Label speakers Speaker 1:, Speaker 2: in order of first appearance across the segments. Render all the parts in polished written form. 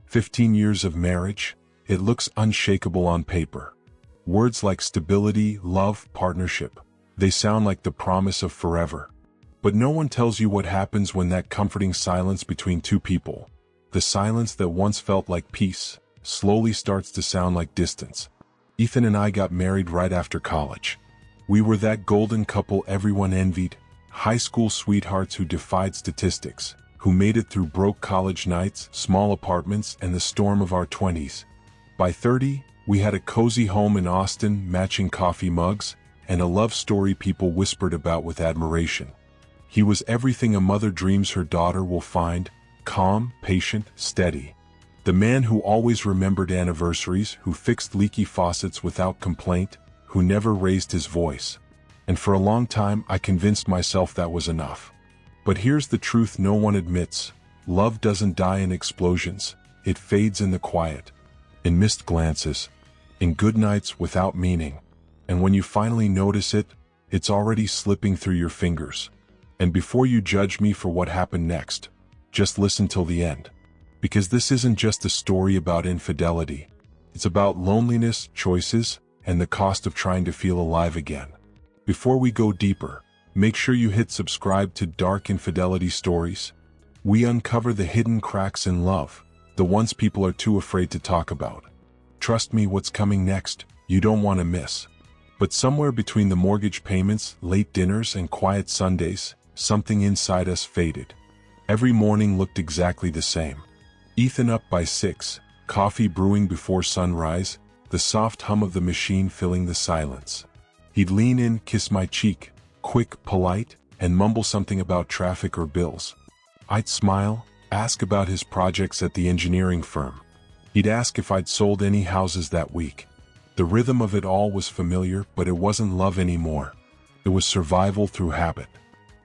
Speaker 1: 15 years of marriage, it looks unshakable on paper. Words like stability, love, partnership, they sound like the promise of forever. But no one tells you what happens when that comforting silence between two people, the silence that once felt like peace, slowly starts to sound like distance. Ethan and I got married right after college. We were that golden couple everyone envied, high school sweethearts who defied statistics, who made it through broke college nights, small apartments, and the storm of our 20s. By 30, we had a cozy home in Austin, matching coffee mugs, and a love story people whispered about with admiration. He was everything a mother dreams her daughter will find: calm, patient, steady. The man who always remembered anniversaries, who fixed leaky faucets without complaint, who never raised his voice. And for a long time I convinced myself that was enough. But here's the truth no one admits: love doesn't die in explosions, it fades in the quiet, in missed glances, in good nights without meaning. And when you finally notice it, it's already slipping through your fingers. And before you judge me for what happened next, just listen till the end. Because this isn't just a story about infidelity. It's about loneliness, choices, and the cost of trying to feel alive again. Before we go deeper, make sure you hit subscribe to Dark Infidelity Stories. We uncover the hidden cracks in love, the ones people are too afraid to talk about. Trust me, what's coming next, you don't want to miss. But somewhere between the mortgage payments, late dinners, and quiet Sundays, something inside us faded. Every morning looked exactly the same. Ethan up by 6, coffee brewing before sunrise, the soft hum of the machine filling the silence. He'd lean in, kiss my cheek, quick, polite, and mumble something about traffic or bills. I'd smile, ask about his projects at the engineering firm. He'd ask if I'd sold any houses that week. The rhythm of it all was familiar, but it wasn't love anymore. It was survival through habit.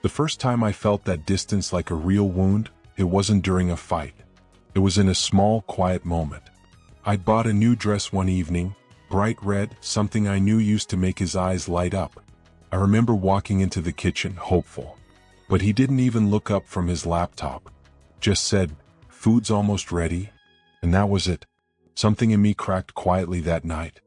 Speaker 1: The first time I felt that distance like a real wound, it wasn't during a fight. It was in a small, quiet moment. I'd bought a new dress one evening, bright red, something I knew used to make his eyes light up. I remember walking into the kitchen, hopeful. But he didn't even look up from his laptop. Just said, "Food's almost ready." And that was it. Something in me cracked quietly that night.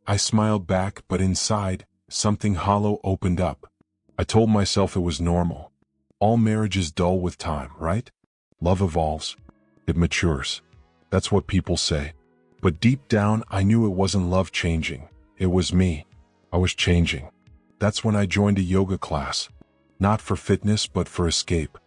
Speaker 1: I smiled back, but inside, something hollow opened up. I told myself it was normal. All marriage is dull with time, right? Love evolves. It matures. That's what people say. But deep down, I knew it wasn't love changing. It was me. I was changing. That's when I joined a yoga class. Not for fitness, but for escape.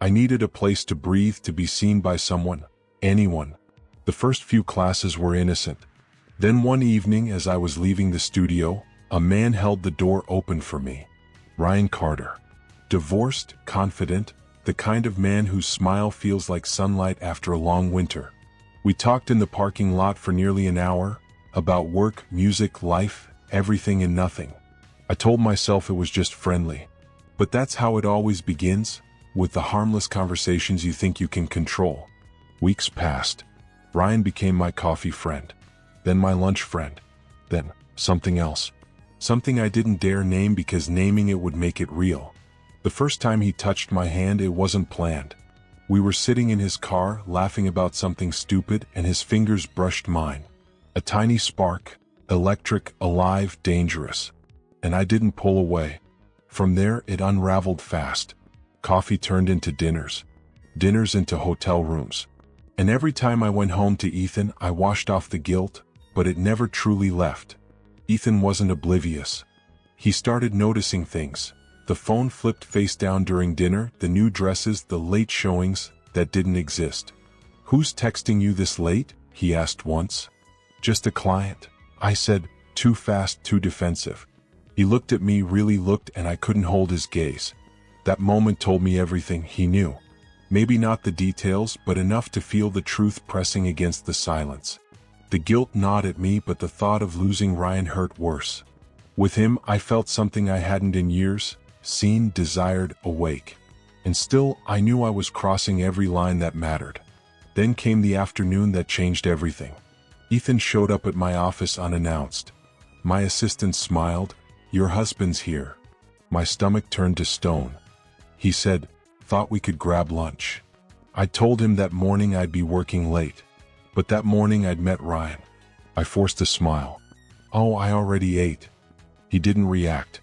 Speaker 1: I needed a place to breathe, to be seen by someone, anyone. The first few classes were innocent. Then one evening, as I was leaving the studio, a man held the door open for me. Ryan Carter. Divorced, confident, the kind of man whose smile feels like sunlight after a long winter. We talked in the parking lot for nearly an hour, about work, music, life, everything and nothing. I told myself it was just friendly. But that's how it always begins, with the harmless conversations you think you can control. Weeks passed. Ryan became my coffee friend. Then my lunch friend. Then something else. Something I didn't dare name because naming it would make it real. The first time he touched my hand, it wasn't planned. We were sitting in his car, laughing about something stupid, and his fingers brushed mine. A tiny spark, electric, alive, dangerous. And I didn't pull away. From there, it unraveled fast. Coffee turned into dinners. Dinners into hotel rooms. And every time I went home to Ethan, I washed off the guilt, but it never truly left. Ethan wasn't oblivious. He started noticing things. The phone flipped face down during dinner, the new dresses, the late showings that didn't exist. "Who's texting you this late?" he asked once. "Just a client," I said, too fast, too defensive. He looked at me, really looked, and I couldn't hold his gaze. That moment told me everything he knew. Maybe not the details, but enough to feel the truth pressing against the silence. The guilt gnawed at me, but the thought of losing Ryan hurt worse. With him, I felt something I hadn't in years, seen, desired, awake. And still, I knew I was crossing every line that mattered. Then came the afternoon that changed everything. Ethan showed up at my office unannounced. My assistant smiled. "Your husband's here." My stomach turned to stone. He said, "Thought we could grab lunch." I told him that morning I'd be working late. But that morning I'd met Ryan. I forced a smile. "Oh, I already ate." He didn't react.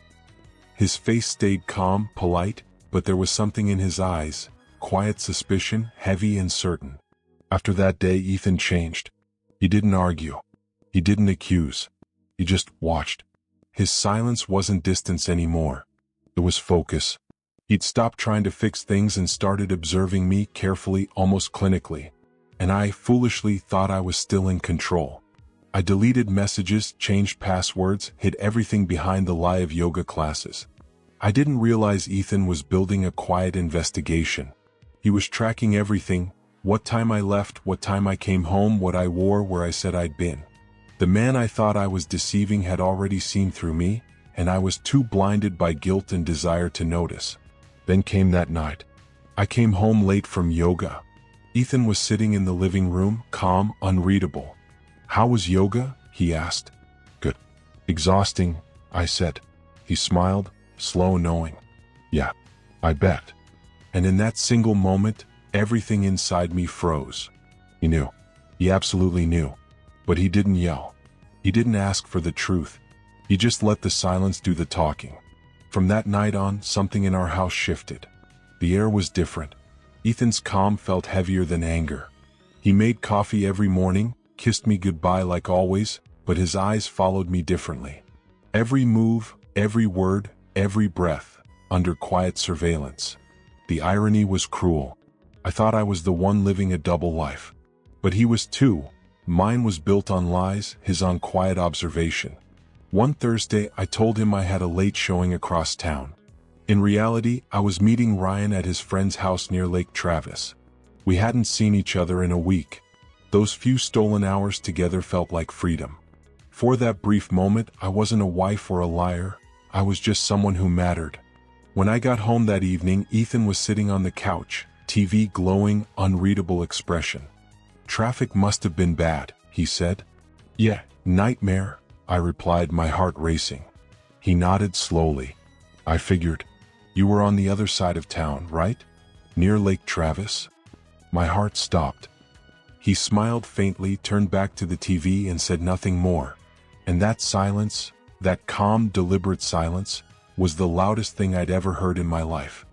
Speaker 1: His face stayed calm, polite, but there was something in his eyes, quiet suspicion, heavy and certain. After that day, Ethan changed. He didn't argue. He didn't accuse. He just watched. His silence wasn't distance anymore. It was focus. He'd stopped trying to fix things and started observing me carefully, almost clinically. And I foolishly thought I was still in control. I deleted messages, changed passwords, hid everything behind the lie of yoga classes. I didn't realize Ethan was building a quiet investigation. He was tracking everything: what time I left, what time I came home, what I wore, where I said I'd been. The man I thought I was deceiving had already seen through me, and I was too blinded by guilt and desire to notice. Then came that night. I came home late from yoga. Ethan was sitting in the living room, calm, unreadable. "How was yoga?" he asked. "Good." "Exhausting," I said. He smiled, slow, knowing. "Yeah, I bet." And in that single moment, everything inside me froze. He knew. He absolutely knew. But he didn't yell. He didn't ask for the truth. He just let the silence do the talking. From that night on, something in our house shifted. The air was different. Ethan's calm felt heavier than anger. He made coffee every morning, kissed me goodbye like always, but his eyes followed me differently. Every move, every word, every breath, under quiet surveillance. The irony was cruel. I thought I was the one living a double life. But he was too. Mine was built on lies, his on quiet observation. One Thursday, I told him I had a late showing across town. In reality, I was meeting Ryan at his friend's house near Lake Travis. We hadn't seen each other in a week. Those few stolen hours together felt like freedom. For that brief moment, I wasn't a wife or a liar. I was just someone who mattered. When I got home that evening, Ethan was sitting on the couch, TV glowing, unreadable expression. "Traffic must have been bad," he said. "Yeah, nightmare," I replied, my heart racing. He nodded slowly. "I figured. You were on the other side of town, right? Near Lake Travis?" My heart stopped. He smiled faintly, turned back to the TV and said nothing more. And that silence, that calm, deliberate silence, was the loudest thing I'd ever heard in my life.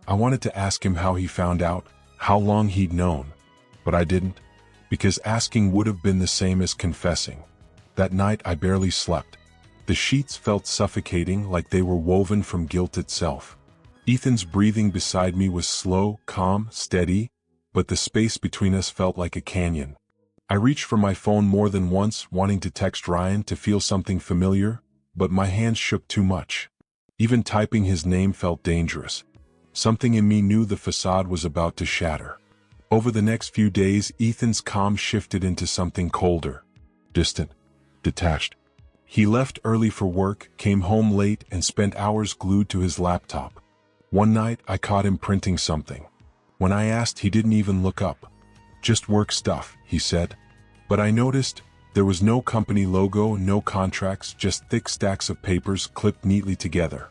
Speaker 1: I wanted to ask him how he found out, how long he'd known. But I didn't, because asking would have been the same as confessing. That night I barely slept. The sheets felt suffocating, like they were woven from guilt itself. Ethan's breathing beside me was slow, calm, steady, but the space between us felt like a canyon. I reached for my phone more than once, wanting to text Ryan to feel something familiar, but my hands shook too much. Even typing his name felt dangerous. Something in me knew the facade was about to shatter. Over the next few days, Ethan's calm shifted into something colder, distant, detached. He left early for work, came home late, and spent hours glued to his laptop. One night, I caught him printing something. When I asked, he didn't even look up. "Just work stuff," he said. But I noticed there was no company logo, no contracts, just thick stacks of papers clipped neatly together.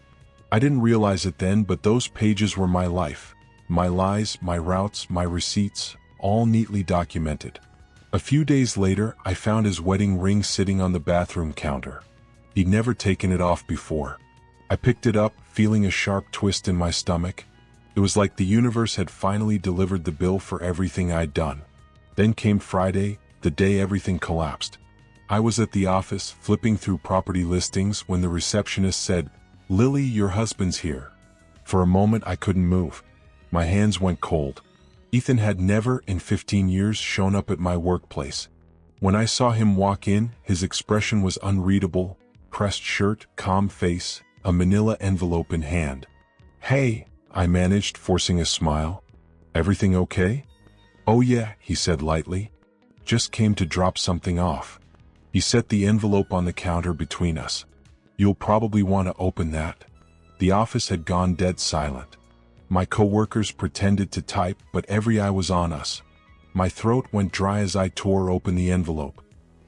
Speaker 1: I didn't realize it then, but those pages were my life. My lies, my routes, my receipts, all neatly documented. A few days later, I found his wedding ring sitting on the bathroom counter. He'd never taken it off before. I picked it up, feeling a sharp twist in my stomach. It was like the universe had finally delivered the bill for everything I'd done. Then came Friday, the day everything collapsed. I was at the office, flipping through property listings, when the receptionist said, "Lily, your husband's here." For a moment I couldn't move. My hands went cold. Ethan had never, in 15 years, shown up at my workplace. When I saw him walk in, his expression was unreadable: pressed shirt, calm face, a manila envelope in hand. "Hey," I managed, forcing a smile. "Everything okay?" "Oh yeah," he said lightly. "Just came to drop something off." He set the envelope on the counter between us. "You'll probably want to open that." The office had gone dead silent. My coworkers pretended to type, but every eye was on us. My throat went dry as I tore open the envelope.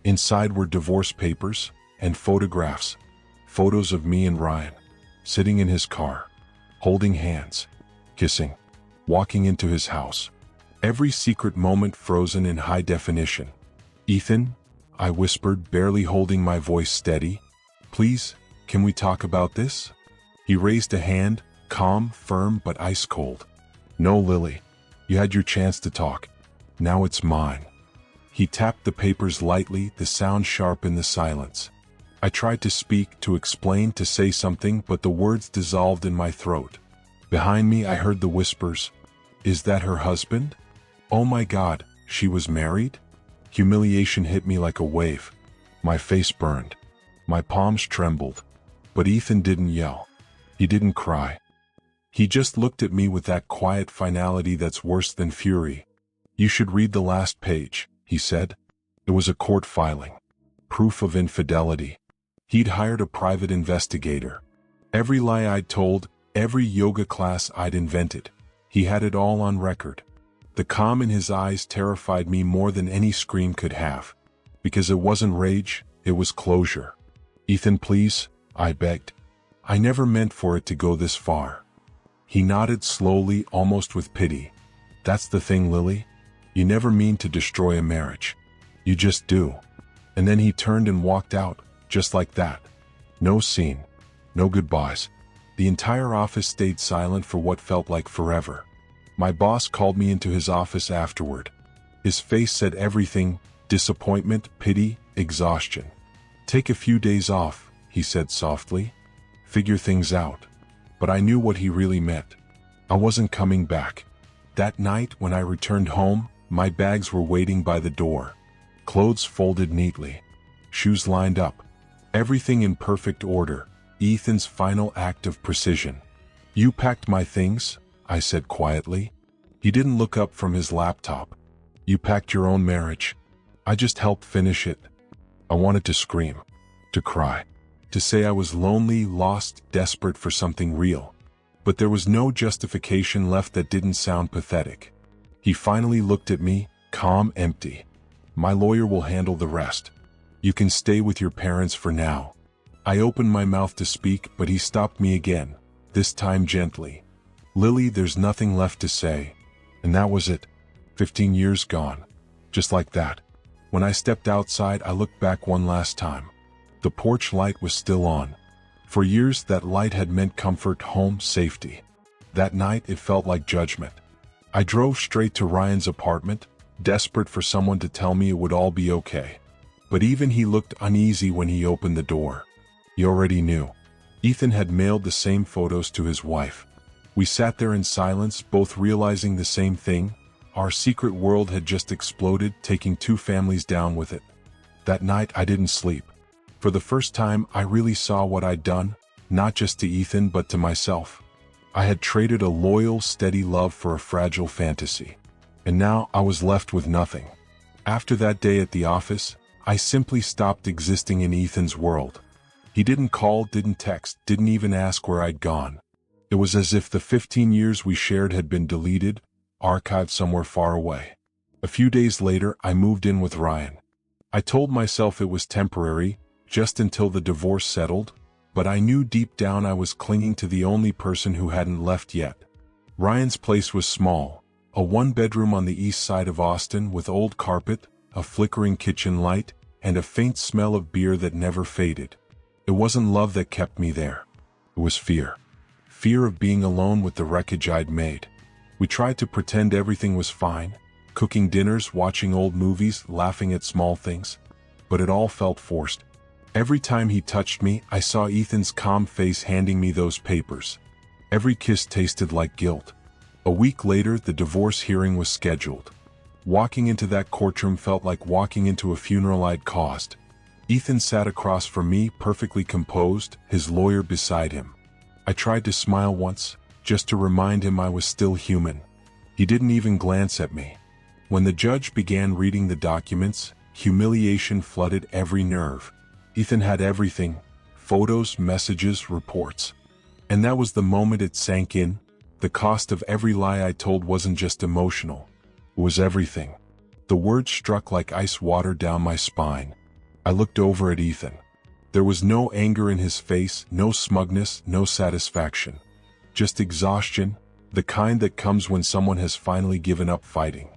Speaker 1: Inside were divorce papers and photographs. Photos of me and Ryan, sitting in his car, holding hands, kissing, walking into his house. Every secret moment frozen in high definition. Ethan, I whispered, barely holding my voice steady. Please, can we talk about this? He raised a hand, calm, firm, but ice cold. No, Lily. You had your chance to talk. Now it's mine. He tapped the papers lightly, the sound sharp in the silence. I tried to speak, to explain, to say something, but the words dissolved in my throat. Behind me I heard the whispers. Is that her husband? Oh my God, she was married? Humiliation hit me like a wave. My face burned. My palms trembled. But Ethan didn't yell. He didn't cry. He just looked at me with that quiet finality that's worse than fury. You should read the last page, he said. It was a court filing. Proof of infidelity. He'd hired a private investigator. Every lie I'd told, every yoga class I'd invented. He had it all on record. The calm in his eyes terrified me more than any scream could have. Because it wasn't rage, it was closure. Ethan, please, I begged. I never meant for it to go this far. He nodded slowly, almost with pity. That's the thing, Lily. You never mean to destroy a marriage. You just do. And then he turned and walked out, just like that. No scene. No goodbyes. The entire office stayed silent for what felt like forever. My boss called me into his office afterward. His face said everything: disappointment, pity, exhaustion. Take a few days off, he said softly. Figure things out. But I knew what he really meant. I wasn't coming back. That night, when I returned home, my bags were waiting by the door. Clothes folded neatly. Shoes lined up. Everything in perfect order. Ethan's final act of precision. You packed my things, I said quietly. He didn't look up from his laptop. You packed your own marriage. I just helped finish it. I wanted to scream. To cry. To say I was lonely, lost, desperate for something real. But there was no justification left that didn't sound pathetic. He finally looked at me, calm, empty. My lawyer will handle the rest. You can stay with your parents for now. I opened my mouth to speak, but he stopped me again, this time gently. Lily, there's nothing left to say. And that was it. 15 years gone. Just like that. When I stepped outside, I looked back one last time. The porch light was still on. For years, that light had meant comfort, home, safety. That night, it felt like judgment. I drove straight to Ryan's apartment, desperate for someone to tell me it would all be okay. But even he looked uneasy when he opened the door. He already knew. Ethan had mailed the same photos to his wife. We sat there in silence, both realizing the same thing. Our secret world had just exploded, taking two families down with it. That night, I didn't sleep. For the first time, I really saw what I'd done, not just to Ethan but to myself. I had traded a loyal, steady love for a fragile fantasy. And now I was left with nothing. After that day at the office, I simply stopped existing in Ethan's world. He didn't call, didn't text, didn't even ask where I'd gone. It was as if the 15 years we shared had been deleted, archived somewhere far away. A few days later, I moved in with Ryan. I told myself it was temporary, just until the divorce settled, but I knew deep down I was clinging to the only person who hadn't left yet. Ryan's place was small, a one-bedroom on the east side of Austin with old carpet, a flickering kitchen light, and a faint smell of beer that never faded. It wasn't love that kept me there. It was fear. Fear of being alone with the wreckage I'd made. We tried to pretend everything was fine, cooking dinners, watching old movies, laughing at small things. But it all felt forced. Every time he touched me, I saw Ethan's calm face handing me those papers. Every kiss tasted like guilt. A week later, the divorce hearing was scheduled. Walking into that courtroom felt like walking into a funeral I'd caused. Ethan sat across from me, perfectly composed, his lawyer beside him. I tried to smile once, just to remind him I was still human. He didn't even glance at me. When the judge began reading the documents, humiliation flooded every nerve. Ethan had everything: photos, messages, reports. And that was the moment it sank in. The cost of every lie I told wasn't just emotional. It was everything. The words struck like ice water down my spine. I looked over at Ethan. There was no anger in his face, no smugness, no satisfaction. Just exhaustion, the kind that comes when someone has finally given up fighting.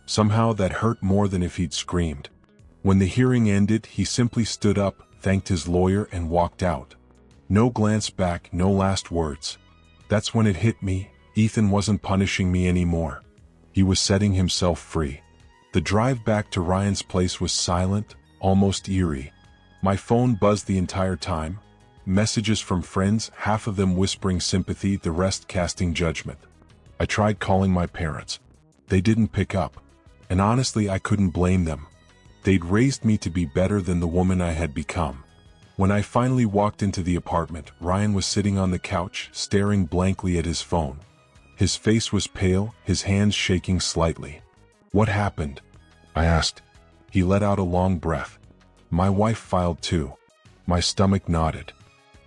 Speaker 1: Somehow that hurt more than if he'd screamed. When the hearing ended, he simply stood up, thanked his lawyer, and walked out. No glance back, no last words. That's when it hit me. Ethan wasn't punishing me anymore. He was setting himself free. The drive back to Ryan's place was silent, almost eerie. My phone buzzed the entire time. Messages from friends, half of them whispering sympathy, the rest casting judgment. I tried calling my parents. They didn't pick up. And honestly, I couldn't blame them. They'd raised me to be better than the woman I had become. When I finally walked into the apartment, Ryan was sitting on the couch, staring blankly at his phone. His face was pale, his hands shaking slightly. "What happened?" I asked. He let out a long breath. "My wife filed too." My stomach nodded.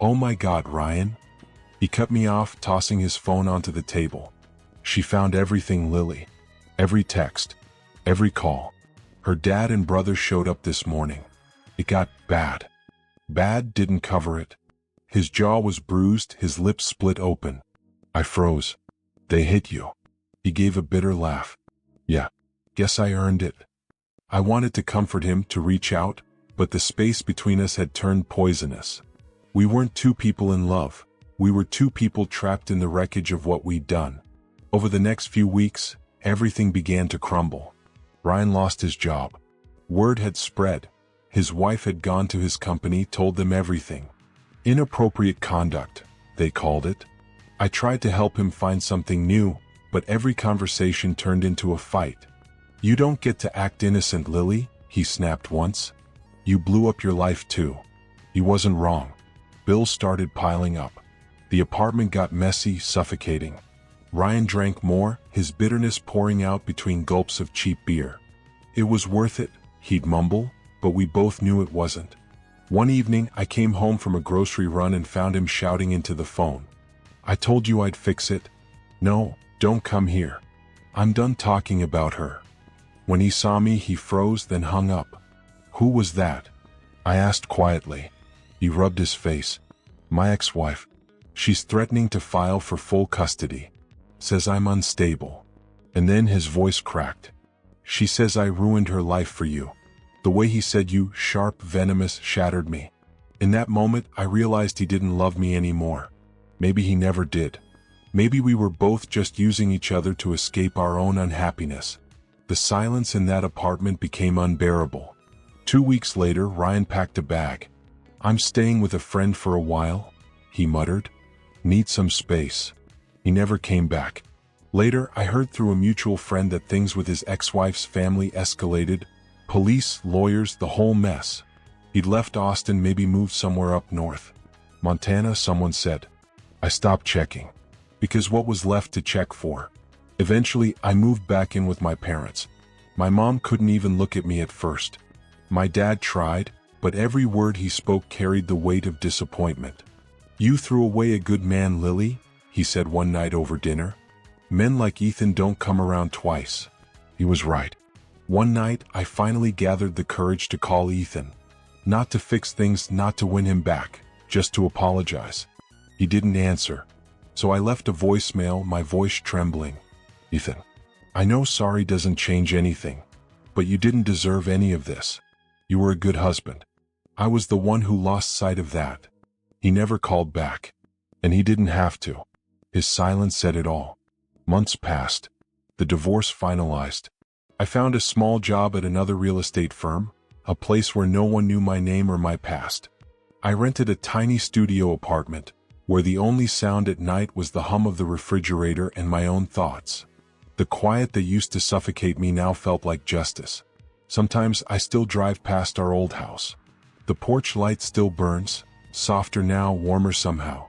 Speaker 1: "Oh my God, Ryan." He cut me off, tossing his phone onto the table. "She found everything, Lily. Every text. Every call. Her dad and brother showed up this morning. It got bad." Bad didn't cover it. His jaw was bruised, his lips split open. I froze. "They hit you." He gave a bitter laugh. "Yeah, guess I earned it." I wanted to comfort him, to reach out, but the space between us had turned poisonous. We weren't two people in love. We were two people trapped in the wreckage of what we'd done. Over the next few weeks, everything began to crumble. Ryan lost his job. Word had spread. His wife had gone to his company, told them everything. Inappropriate conduct, they called it. I tried to help him find something new, but every conversation turned into a fight. "You don't get to act innocent, Lily," he snapped once. "You blew up your life too." He wasn't wrong. Bills started piling up. The apartment got messy, suffocating. Ryan drank more, his bitterness pouring out between gulps of cheap beer. "It was worth it," he'd mumble, but we both knew it wasn't. One evening, I came home from a grocery run and found him shouting into the phone. "I told you I'd fix it. No, don't come here. I'm done talking about her." When he saw me, he froze, then hung up. "Who was that?" I asked quietly. He rubbed his face. "My ex-wife. She's threatening to file for full custody. Says I'm unstable." And then his voice cracked. "She says I ruined her life for you." The way he said "you," sharp, venomous, shattered me. In that moment, I realized he didn't love me anymore. Maybe he never did. Maybe we were both just using each other to escape our own unhappiness. The silence in that apartment became unbearable. 2 weeks later, Ryan packed a bag. "I'm staying with a friend for a while," he muttered. "Need some space." He never came back. Later, I heard through a mutual friend that things with his ex-wife's family escalated. Police, lawyers, the whole mess. He'd left Austin, maybe moved somewhere up north. Montana, someone said. I stopped checking. Because what was left to check for? Eventually, I moved back in with my parents. My mom couldn't even look at me at first. My dad tried, but every word he spoke carried the weight of disappointment. "You threw away a good man, Lily," he said one night over dinner. "Men like Ethan don't come around twice." He was right. One night, I finally gathered the courage to call Ethan. Not to fix things, not to win him back, just to apologize. He didn't answer. So I left a voicemail, my voice trembling. "Ethan, I know sorry doesn't change anything, but you didn't deserve any of this. You were a good husband. I was the one who lost sight of that." He never called back. And he didn't have to. His silence said it all. Months passed. The divorce finalized. I found a small job at another real estate firm, a place where no one knew my name or my past. I rented a tiny studio apartment, where the only sound at night was the hum of the refrigerator and my own thoughts. The quiet that used to suffocate me now felt like justice. Sometimes I still drive past our old house. The porch light still burns, softer now, warmer somehow.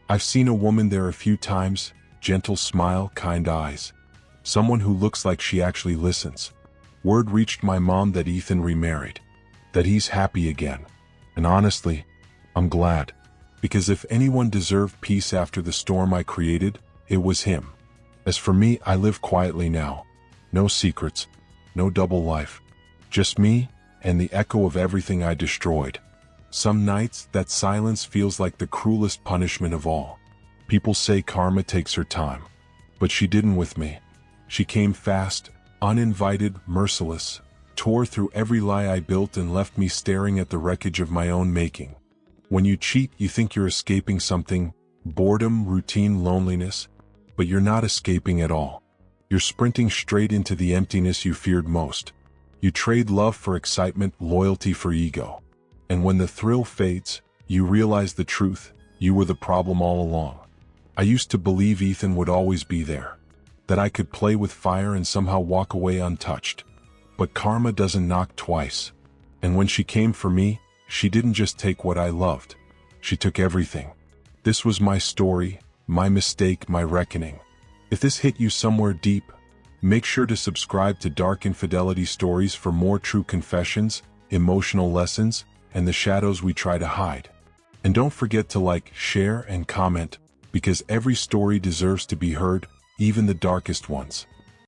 Speaker 1: I've seen a woman there a few times, gentle smile, kind eyes. Someone who looks like she actually listens. Word reached my mom that Ethan remarried, that he's happy again. And honestly, I'm glad. Because if anyone deserved peace after the storm I created, it was him. As for me, I live quietly now. No secrets, no double life. Just me, and the echo of everything I destroyed. Some nights, that silence feels like the cruelest punishment of all. People say karma takes her time. But she didn't with me. She came fast, uninvited, merciless. tore through every lie I built and left me staring at the wreckage of my own making. When you cheat, you think you're escaping something, boredom, routine, loneliness, but you're not escaping at all. You're sprinting straight into the emptiness you feared most. You trade love for excitement, loyalty for ego. And when the thrill fades, you realize the truth: you were the problem all along. I used to believe Ethan would always be there, that I could play with fire and somehow walk away untouched. But karma doesn't knock twice. And when she came for me, she didn't just take what I loved. She took everything. This was my story, my mistake, my reckoning. If this hit you somewhere deep, make sure to subscribe to Dark Infidelity Stories for more true confessions, emotional lessons, and the shadows we try to hide. And don't forget to like, share, and comment, because every story deserves to be heard, even the darkest ones.